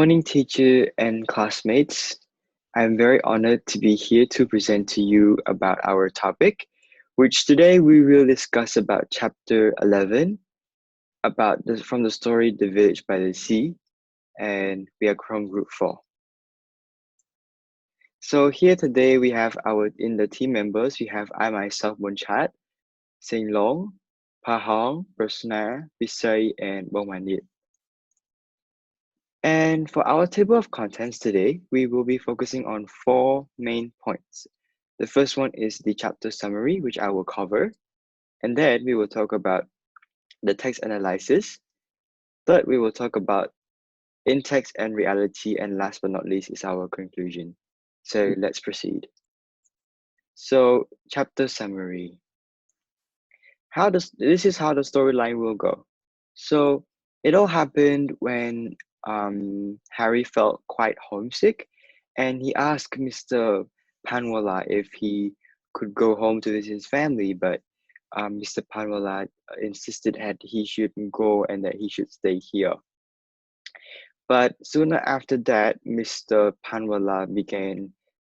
morning, teacher and classmates. I'm very honored to be here to present to you about our topic, which today we will discuss about chapter 11, from the story The Village by the Sea, and we are from group 4. So here today we have in the team members, we have I myself, Bonchat, Sing Long, Pahong, Prasna, Bisay, and Bongmanit. And for our table of contents today, we will be focusing on 4 main points. The first one is the chapter summary, which I will cover. And then we will talk about the text analysis. Third, we will talk about in-text and reality. And last but not least is our conclusion. So let's proceed. So chapter summary. This is how the storyline will go. So it all happened when Harry felt quite homesick, and he asked Mr. Panwala if he could go home to visit his family, but Mr. Panwala insisted that he shouldn't go and that he should stay here. But sooner after that, the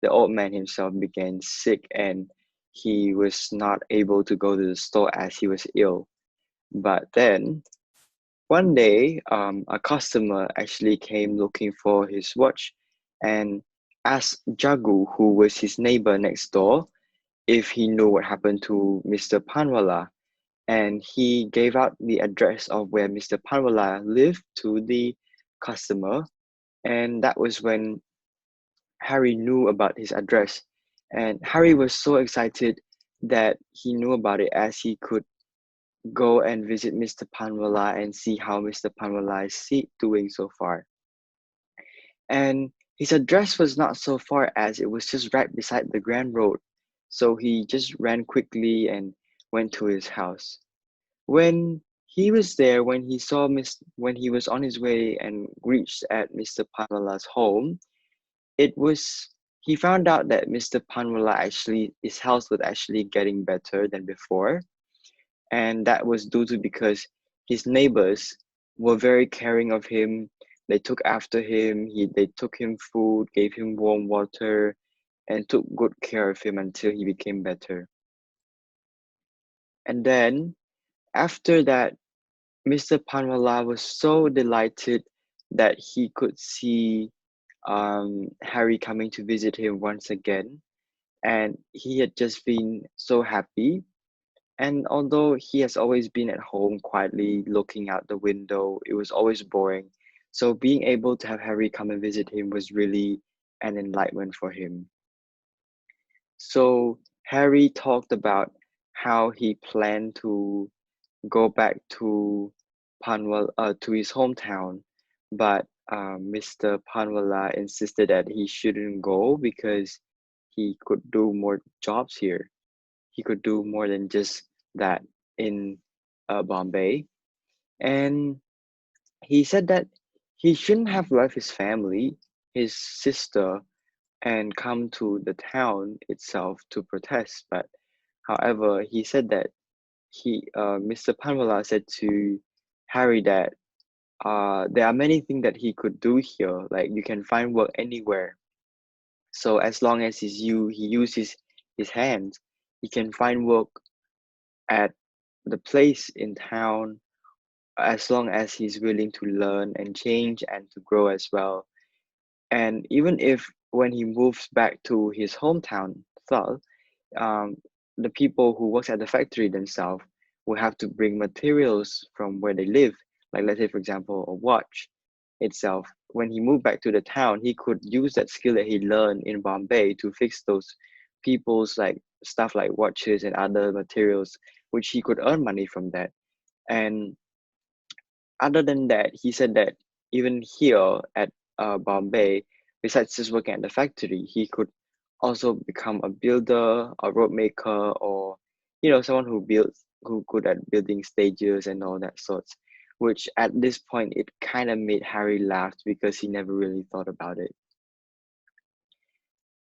old man himself began sick, and he was not able to go to the store as he was ill. But then one day, a customer actually came looking for his watch and asked Jagu, who was his neighbor next door, if he knew what happened to Mr. Panwala. And he gave out the address of where Mr. Panwala lived to the customer. And that was when Harry knew about his address. And Harry was so excited that he knew about it, as he could go and visit Mr. Panwala and see how Mr. Panwala is doing so far. And his address was not so far, as it was just right beside the Grand Road. So he just ran quickly and went to his house. When he was there, when he was on his way and reached at Mr. Panwala's home, he found out that Mr. Panwala his health was actually getting better than before. And that was due to because his neighbors were very caring of him. They took after him. They took him food, gave him warm water, and took good care of him until he became better. And then after that, Mr. Panwala was so delighted that he could see Harry coming to visit him once again, and he had just been so happy. And although he has always been at home quietly looking out the window, it was always boring. So being able to have Harry come and visit him was really an enlightenment for him. So Harry talked about how he planned to go back to to his hometown, but Mr. Panwala insisted that he shouldn't go because he could do more jobs here. He could do more than just that in Bombay. And he said that he shouldn't have left his family, his sister, and come to the town itself to protest. But however, he said that Mr. Panwala said to Harry that there are many things that he could do here. Like, you can find work anywhere. So as long as he uses his hands, he can find work at the place in town, as long as he's willing to learn and change and to grow as well. And even if when he moves back to his hometown, Thal, um, the people who works at the factory themselves will have to bring materials from where they live. Like, let's say, for example, a watch itself. When he moved back to the town, he could use that skill that he learned in Bombay to fix those people's like stuff like watches and other materials, which he could earn money from that. And other than that, he said that even here at Bombay, besides just working at the factory, he could also become a builder, a road maker, or someone who good at building stages and all that sorts. Which at this point it kind of made Harry laugh because he never really thought about it.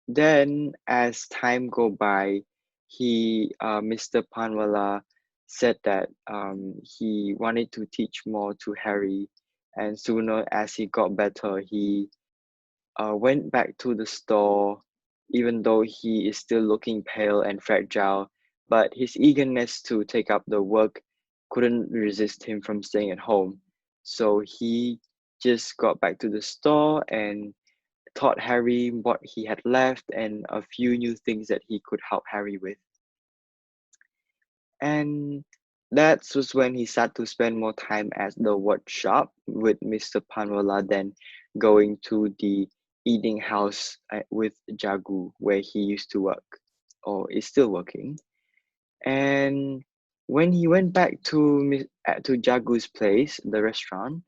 Then, as time go by, Mr. Panwala said that he wanted to teach more to Harry, and sooner as he got better, he went back to the store, even though he is still looking pale and fragile. But his eagerness to take up the work couldn't resist him from staying at home. So he just got back to the store and taught Harry what he had left and a few new things that he could help Harry with. And that was when he started to spend more time at the workshop with Mr. Panwala than going to the eating house with Jagu, where he used to work or is still working. And when he went back to Jagu's place, the restaurant,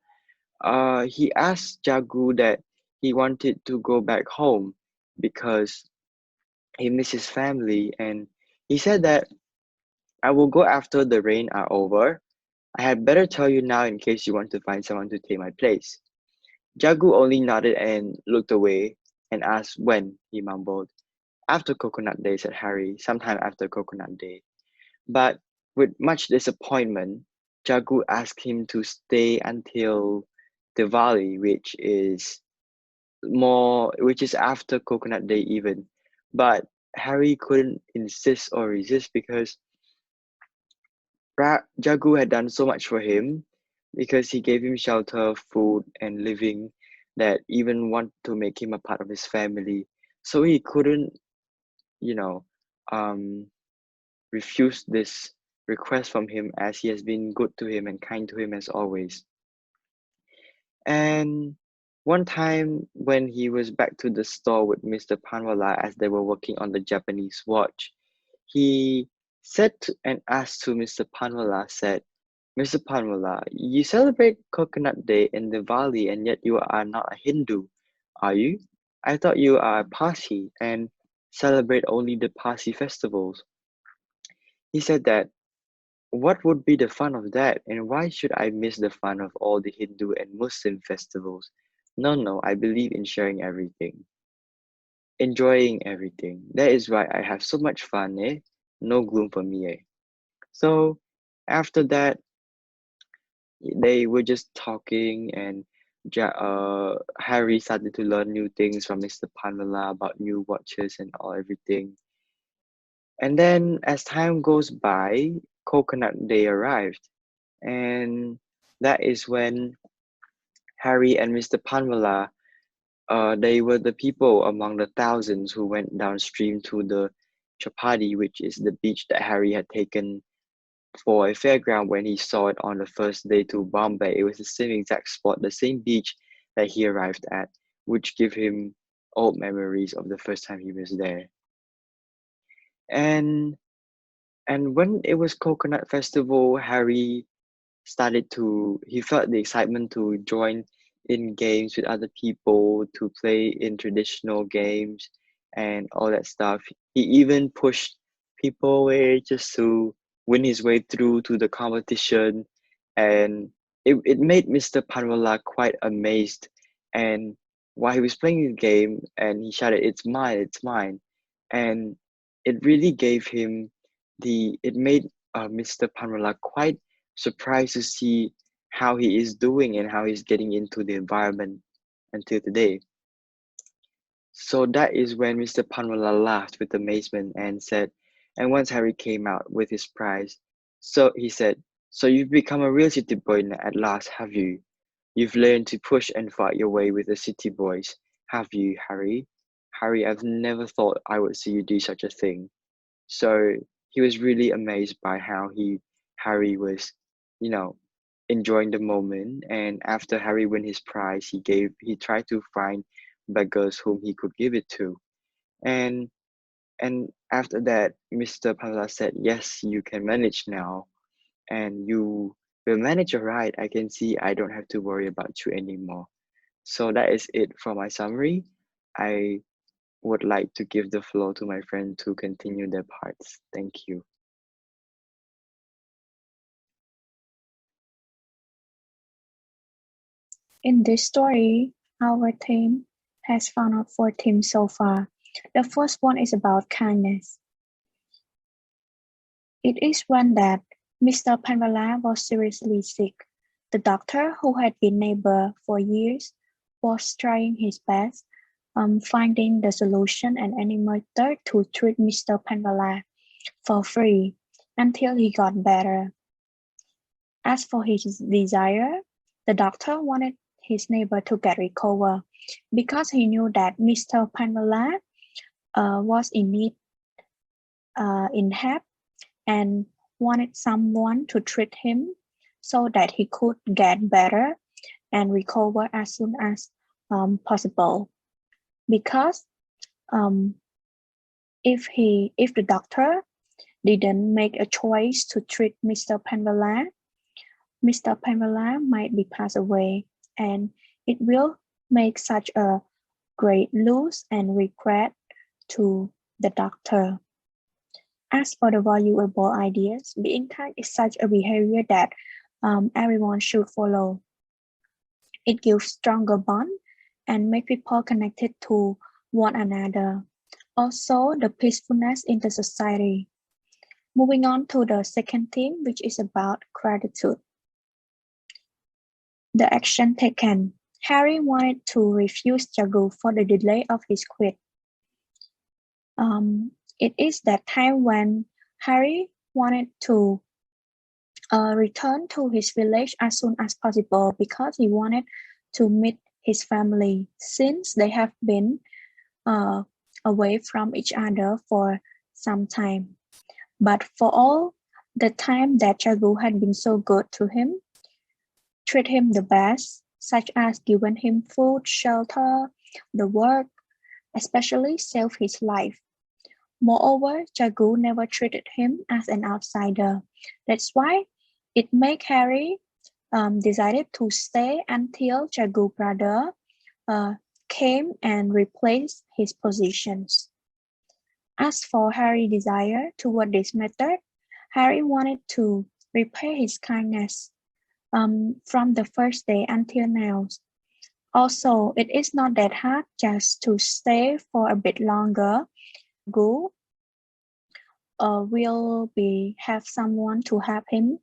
he asked Jagu that he wanted to go back home because he missed his family, and he said that I will go after the rain are over. I had better tell you now in case you want to find someone to take my place. Jagu only nodded and looked away and asked when, he mumbled. After Coconut Day, said Harry, sometime after Coconut Day. But with much disappointment, Jagu asked him to stay until Diwali, which is after Coconut Day even. But Harry couldn't insist or resist because Jagu had done so much for him because he gave him shelter, food, and living that even wanted to make him a part of his family. So he couldn't, you know, um, refuse this request from him as he has been good to him and kind to him as always. And one time when he was back to the store with Mr. Panwala as they were working on the Japanese watch, he said and asked to Mr. Panwala, said, Mr. Panwala, you celebrate Coconut Day in Diwali and yet you are not a Hindu, are you? I thought you are a Parsi and celebrate only the Parsi festivals. He said that, what would be the fun of that, and why should I miss the fun of all the Hindu and Muslim festivals? No, I believe in sharing everything, enjoying everything. That is why I have so much fun, eh? No gloom for me, eh? So after that, they were just talking, and Harry started to learn new things from Mr. Panwala about new watches and all everything. And then as time goes by, Coconut Day arrived, and that is when Harry and Mr. Panwala, they were the people among the thousands who went downstream to the Chapadi, which is the beach that Harry had taken for a fairground when he saw it on the first day to Bombay. It was the same exact spot, the same beach that he arrived at, which gave him old memories of the first time he was there. And when it was Coconut Festival, Harry he felt the excitement to join in games with other people, to play in traditional games and all that stuff. He even pushed people away just to win his way through to the competition, and it made Mr. Panwala quite amazed. And while he was playing the game and he shouted, it's mine. And it really gave him it made Mr. Panwala quite surprised to see how he is doing and how he's getting into the environment until today. So that is when Mr. Panwala laughed with amazement and said, and once Harry came out with his prize, so he said, so you've become a real city boy at last, have you? You've learned to push and fight your way with the city boys, have you, Harry? Harry, I've never thought I would see you do such a thing. So he was really amazed by how Harry was, you know, enjoying the moment. And after Harry won his prize, he tried to find beggars whom he could give it to. And after that, Mr. Pala said, yes, you can manage now, and you will manage all right. I can see I don't have to worry about you anymore. So that is it for my summary. I would like to give the floor to my friend to continue their parts. Thank you. In this story, our theme has found out 4 themes so far. The first one is about kindness. It is when that Mr. Panwala was seriously sick. The doctor, who had been neighbor for years, was trying his best, finding the solution and any method to treat Mr. Panvala for free until he got better. As for his desire, the doctor wanted his neighbor to get recover because he knew that Mr. Panvala was in need in help and wanted someone to treat him so that he could get better and recover as soon as possible. Because if the doctor didn't make a choice to treat Mr. Panvala, Mr. Panvala might be passed away, and it will make such a great loss and regret to the doctor. As for the valuable ideas, being kind is such a behavior that everyone should follow. It gives stronger bond and make people connected to one another. Also, the peacefulness in the society. Moving on to the second theme, which is about gratitude. The action taken. Harry wanted to refuse Jagu for the delay of his quit. It is that time when Harry wanted to return to his village as soon as possible because he wanted to meet his family since they have been away from each other for some time. But for all the time that Jagu had been so good to him, treat him the best, such as giving him food, shelter, the work, especially saved his life. Moreover, Jagu never treated him as an outsider. That's why it made Harry decided to stay until Jagu's brother came and replaced his positions. As for Harry's desire toward this method, Harry wanted to repay his kindness from the first day until now. Also, it is not that hard just to stay for a bit longer. Jagu will have someone to help him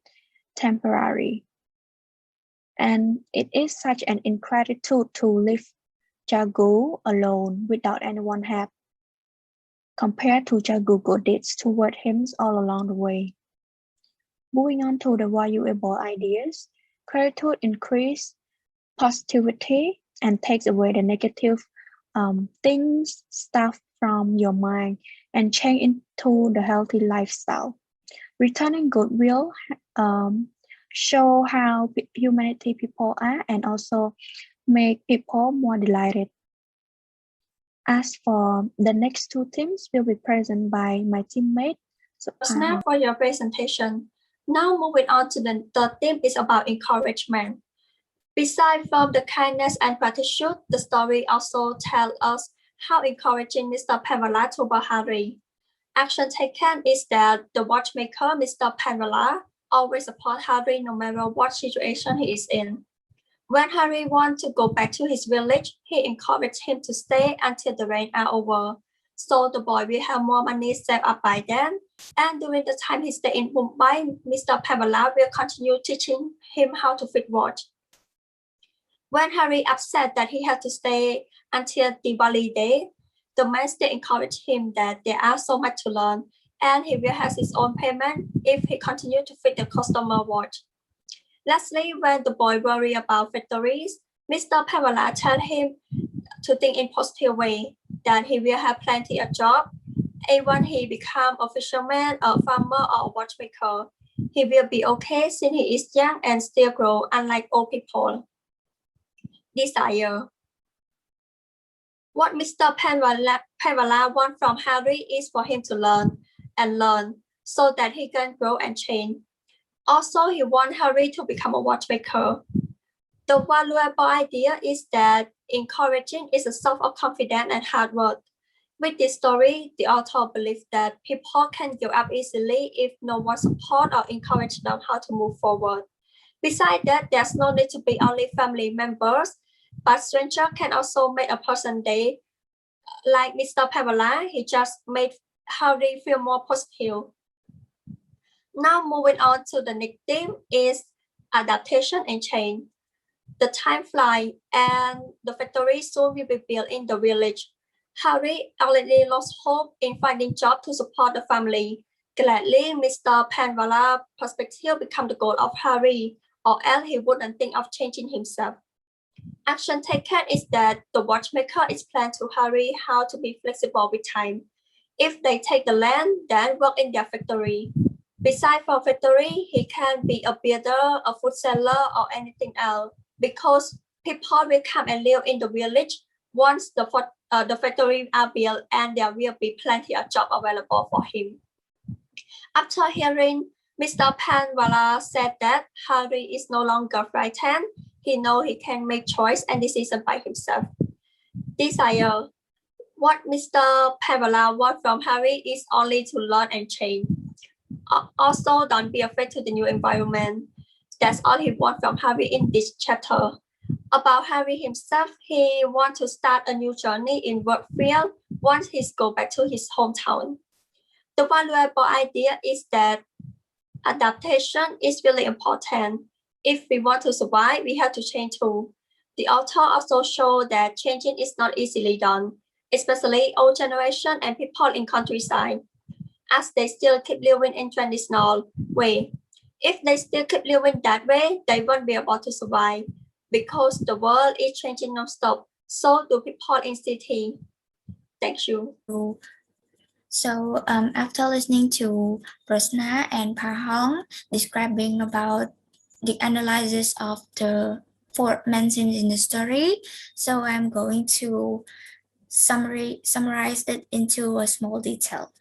temporarily. And it is such an ingratitude to leave Jagu alone without anyone help, compared to Jagu's good deeds toward him all along the way. Moving on to the valuable ideas, gratitude increases positivity and takes away the negative things, stuff from your mind and change into the healthy lifestyle. Returning goodwill show how humanity people are and also make people more delighted. As for the next two themes will be presented by my teammate. Now for your presentation. Now moving on to the third theme is about encouragement. Besides from the kindness and gratitude, the story also tells us how encouraging Mr. Panvala towards Harry. Action taken is that the watchmaker, Mr. Panvala, always supports Harry no matter what situation he is in. When Harry wants to go back to his village, he encouraged him to stay until the rain are over, so the boy will have more money saved up by then. And during the time he stays in Mumbai, Mr. Panvala will continue teaching him how to fit watch. When Harry upset that he had to stay until Diwali day, the man still encouraged him that there are so much to learn, and he will have his own payment if he continues to fit the customer watch. Lastly, when the boy worried about factories, Mr. Panvala tells him to think in positive way, that he will have plenty of job. Even he become a fisherman, a farmer, or a watchmaker, he will be okay since he is young and still grow, unlike old people. Desire. What Mr. Panvala wants from Harry is for him to learn and learn so that he can grow and change. Also, he wants Harry to become a watchmaker. The valuable idea is that encouraging is a source of confidence and hard work. With this story, the author believes that people can give up easily if no one supports or encourages them how to move forward. Besides that, there's no need to be only family members, but strangers can also make a person day. Like Mr. Panvala, he just made Harry feel more positive. Now moving on to the next theme is adaptation and change. The time flies, and the factory soon will be built in the village. Harry already lost hope in finding job to support the family. Gladly, Mr. Panwala's perspective become the goal of Harry, or else he wouldn't think of changing himself. Action taken is that the watchmaker explained to Harry how to be flexible with time. If they take the land, then work in their factory. Besides for factory, he can be a builder, a food seller, or anything else because people will come and live in the village once the factory are built, and there will be plenty of job available for him. After hearing Mr. Panwala said that Harry is no longer frightened, he knows he can make choice and decision by himself. Desire. What Mr. Panwala wants from Harry is only to learn and change. Also, don't be afraid to the new environment. That's all he wants from Harry in this chapter. About Harry himself, he wants to start a new journey in work field once he goes back to his hometown. The valuable idea is that adaptation is really important. If we want to survive, we have to change too. The author also shows that changing is not easily done, especially old generation and people in countryside, as they still keep living in traditional way. If they still keep living that way, they won't be able to survive because the world is changing non-stop. So do people in city. Thank you. So after listening to Prasna and Parhong describing about the analysis of the four mentioned in the story, so I'm going to summarize it into a small detail.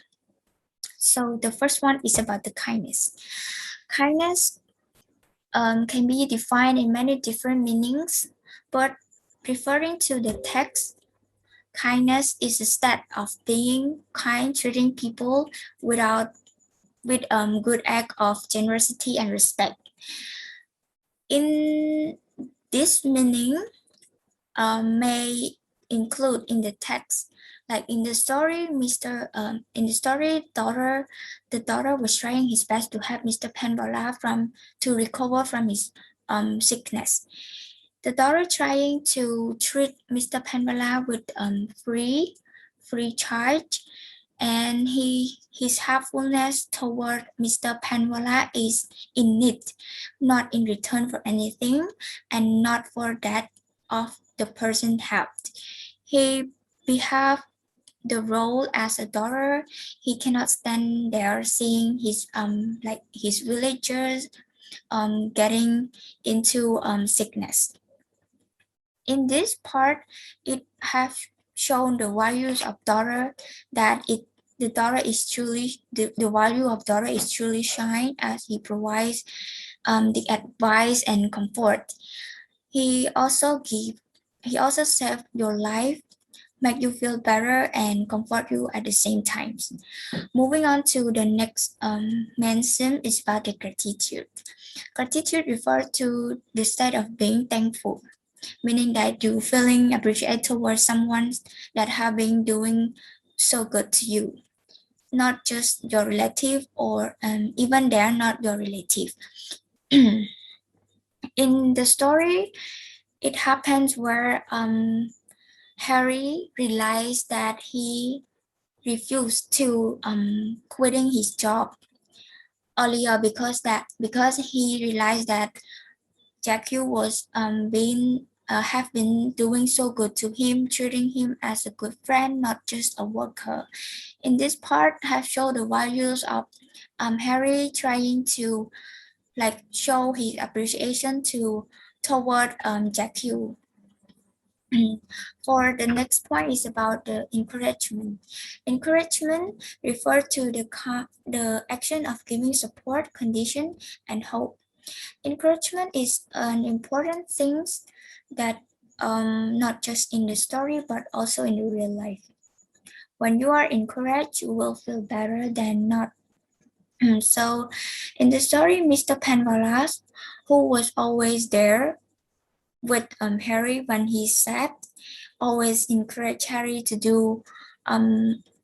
So the first one is about the kindness. Kindness can be defined in many different meanings, but referring to the text, kindness is a state of being kind, treating people with good act of generosity and respect. In this meaning, may include in the text, like in the story, the daughter was trying his best to help Mr. Panwala to recover from his sickness. The daughter trying to treat Mr. Panwala with free charge, and his helpfulness toward Mr. Panwala is in need, not in return for anything, and not for that of the person helped. He behaved the role as a daughter. He cannot stand there seeing his villagers getting into sickness. In this part, it have shown the values of daughter, that the value of daughter is truly shine as he provides the advice and comfort. He also saved your life, make you feel better, and comfort you at the same time. Moving on to the next mention is about the gratitude. Gratitude refers to the state of being thankful, meaning that you feeling appreciated towards someone that have been doing so good to you, not just your relative, or even they're not your relative. In the story, it happens where Harry realized that he refused to quitting his job earlier because he realized that Jackie was have been doing so good to him, treating him as a good friend, not just a worker. In this part, have shown the values of Harry trying to show his appreciation toward Jackie. For the next point is about the encouragement. Encouragement refers to the action of giving support, condition, and hope. Encouragement is an important thing that not just in the story but also in the real life. When you are encouraged, you will feel better than not. So in the story, Mr. Panwala, who was always there with Harry when he's sad, always encouraged Harry to do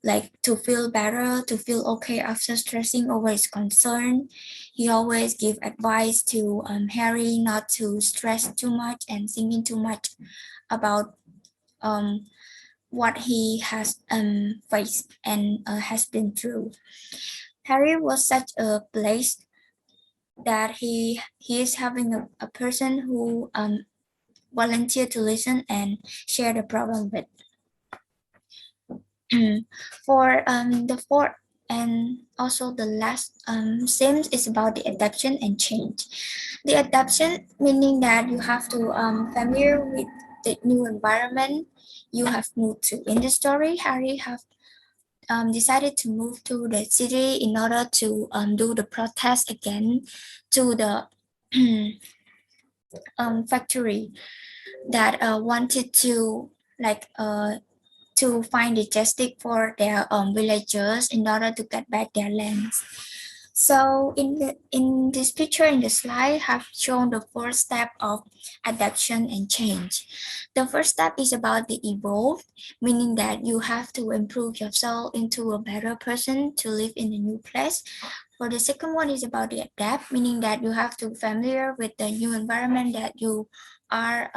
like to feel better, to feel okay after stressing over his concern. He always give advice to Harry not to stress too much and thinking too much about what he has faced and has been through. Harry was such a place that he is having a person who volunteered to listen and share the problem with. For the fourth and also the last themes is about the adaptation and change. The adaptation meaning that you have to familiar with the new environment you have moved to. In the story, Harry have decided to move to the city in order to do the protest again to the factory that wanted to like to find the justice for their villagers in order to get back their lands. So in this picture in the slide have shown the four step of adaptation and change. The first step is about the evolve, meaning that you have to improve yourself into a better person to live in a new place. For the second one is about the adapt, meaning that you have to familiar with the new environment that you are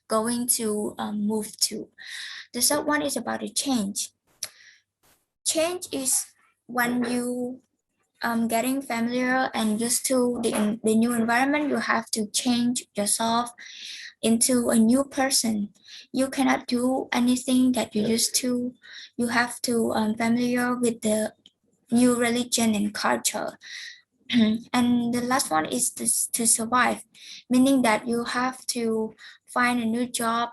going to move to. The third one is about the change. Change is when you getting familiar and used to the new environment, you have to change yourself into a new person. You cannot do anything that you used to. You have to familiar with the new religion and culture. And the last one is to survive, meaning that you have to find a new job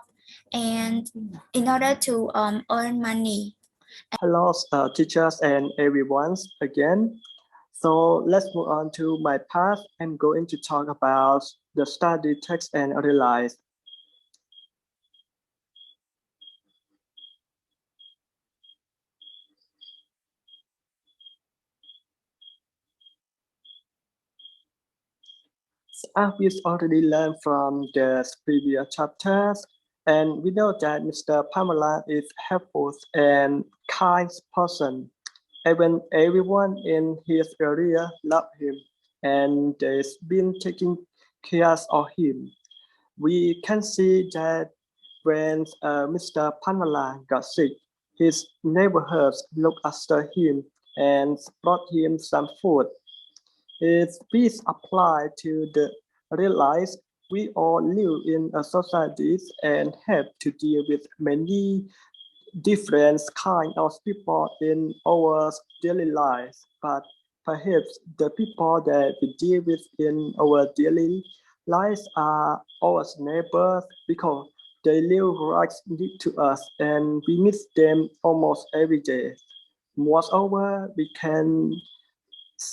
and in order to earn money. Hello, teachers and everyone again. So let's move on to my part. I'm going to talk about the study text and realize. So as we already learned from the previous chapters, and we know that Mr. Pamela is helpful and kind person. Even everyone in his area love him, and they've been taking care of him. We can see that when Mr. Pamela got sick, his neighborhoods looked after him and brought him some food. If this applies to the realize we all live in a society and have to deal with many different kinds of people in our daily lives, but perhaps the people that we deal with in our daily lives are our neighbors because they live right next to us and we meet them almost every day. Moreover, we can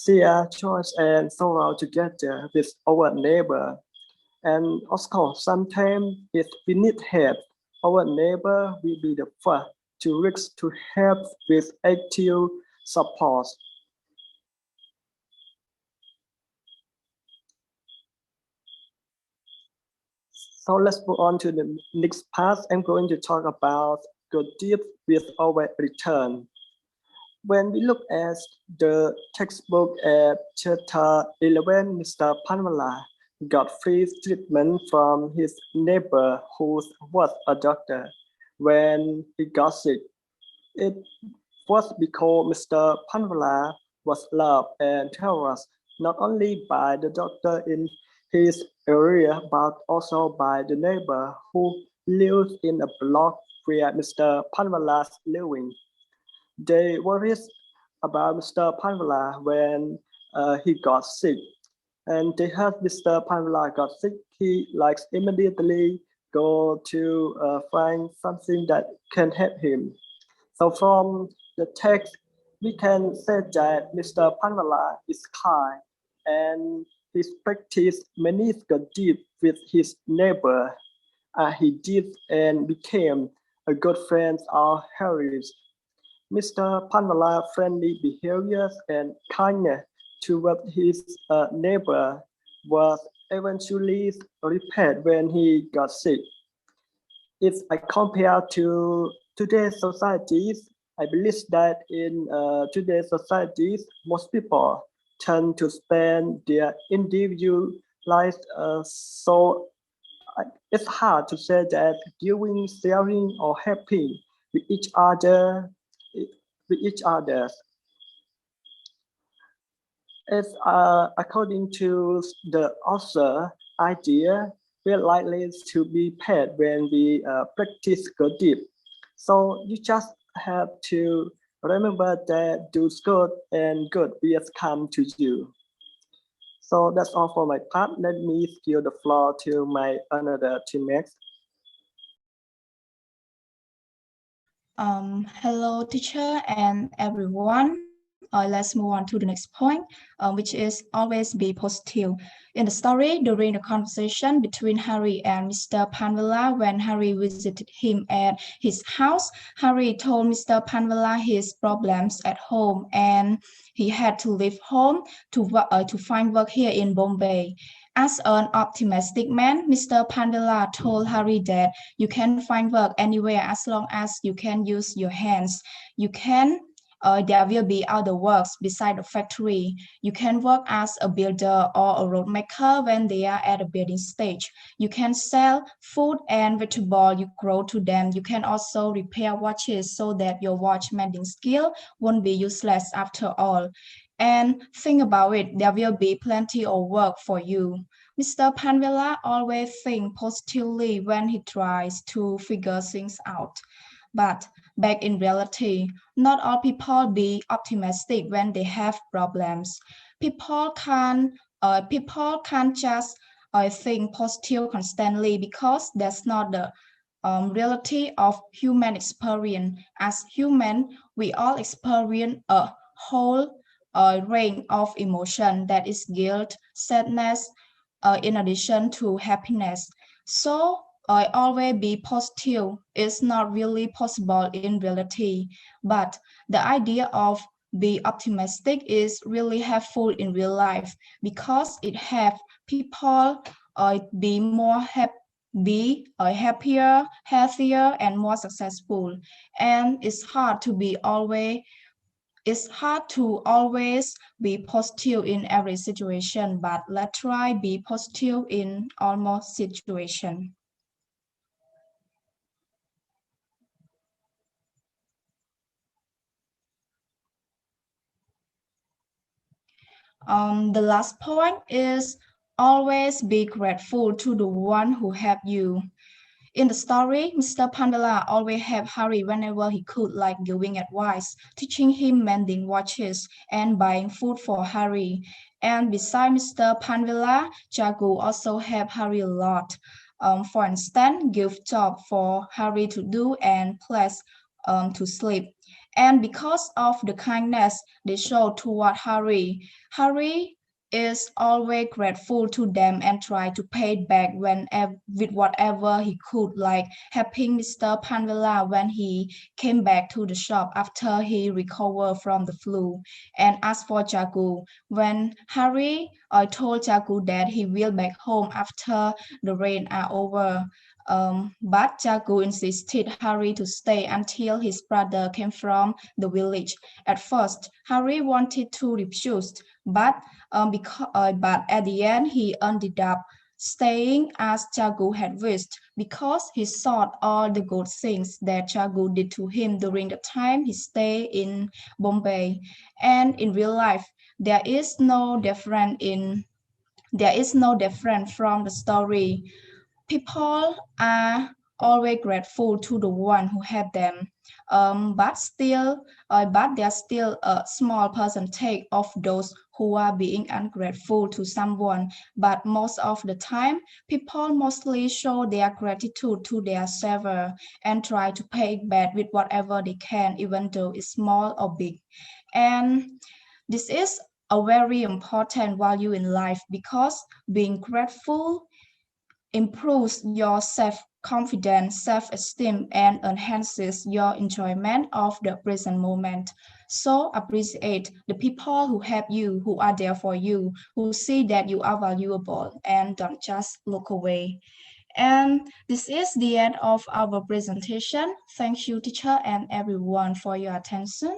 share choice and sorrow together with our neighbor. And of course, sometimes if we need help, our neighbor will be the first to reach to help with active support. So let's move on to the next part. I'm going to talk about good deeds with our return. When we look at the textbook at chapter 11, Mr. Panwala got free treatment from his neighbor who was a doctor when he got sick. It was because Mr. Panwala was loved and cherished not only by the doctor in his area but also by the neighbor who lived in a block where Mr. Panwala living. They worried about Mr. Panwala when he got sick. And they heard Mr. Panwala got sick, he likes immediately go to find something that can help him. So from the text, we can say that Mr. Panwala is kind and he practiced many good deeds with his neighbor. He did and became a good friend of Harry's. Mr. Panwala's friendly behavior and kindness toward his neighbor was eventually repaired when he got sick. If I compare to today's societies, I believe that in today's societies, most people tend to spend their individual life so it's hard to say that giving, sharing, or helping with each other, with each other. It's according to the author idea, we're likely to be paid when we practice good deed. So you just have to remember that do good and good will come to you. So that's all for my part. Let me give the floor to my another teammates. Hello, teacher and everyone. Let's move on to the next point, which is always be positive. In the story, during the conversation between Harry and Mr. Panvala, when Harry visited him at his house, Harry told Mr. Panvala his problems at home and he had to leave home to find work here in Bombay. As an optimistic man, Mr. Pandela told Harry that you can find work anywhere as long as you can use your hands. There will be other works beside the factory. You can work as a builder or a road maker when they are at a building stage. You can sell food and vegetable you grow to them. You can also repair watches so that your watch mending skill won't be useless after all. And think about it, there will be plenty of work for you. Mr. Panvela always thinks positively when he tries to figure things out. But back in reality, not all people be optimistic when they have problems. People can't just think positive constantly because that's not the reality of human experience. As human, we all experience a whole range of emotion that is guilt, sadness, in addition to happiness. So I always be positive is not really possible in reality, but the idea of be optimistic is really helpful in real life because it helps people be more happier, healthier, and more successful. And it's hard to always be positive in every situation, but let's try be positive in almost situation. The last point is always be grateful to the one who helped you. In the story, Mr. Pandala always helped Harry whenever he could, like giving advice, teaching him mending watches, and buying food for Harry. And besides Mr. Pandala, Jagu also helped Harry a lot. For instance, give job for Harry to do and place to sleep. And because of the kindness they show toward Harry, Harry is always grateful to them and try to pay it back with whatever he could, like helping Mr. Panvela when he came back to the shop after he recovered from the flu. And as for Jagu, when Harry told Jagu that he will back home after the rain are over, but Jagu insisted Harry to stay until his brother came from the village. At first, Harry wanted to refuse, but at the end he ended up staying as Jagu had wished because he saw all the good things that Jagu did to him during the time he stayed in Bombay. And in real life, there is no difference from the story. People are always grateful to the one who helped them, but there's still a small percentage of those who are being ungrateful to someone. But most of the time, people mostly show their gratitude to their server and try to pay it back with whatever they can, even though it's small or big. And this is a very important value in life because being grateful improves your self-confidence, self-esteem, and enhances your enjoyment of the present moment. So appreciate the people who help you, who are there for you, who see that you are valuable, and don't just look away. And this is the end of our presentation. Thank you, teacher and everyone for your attention.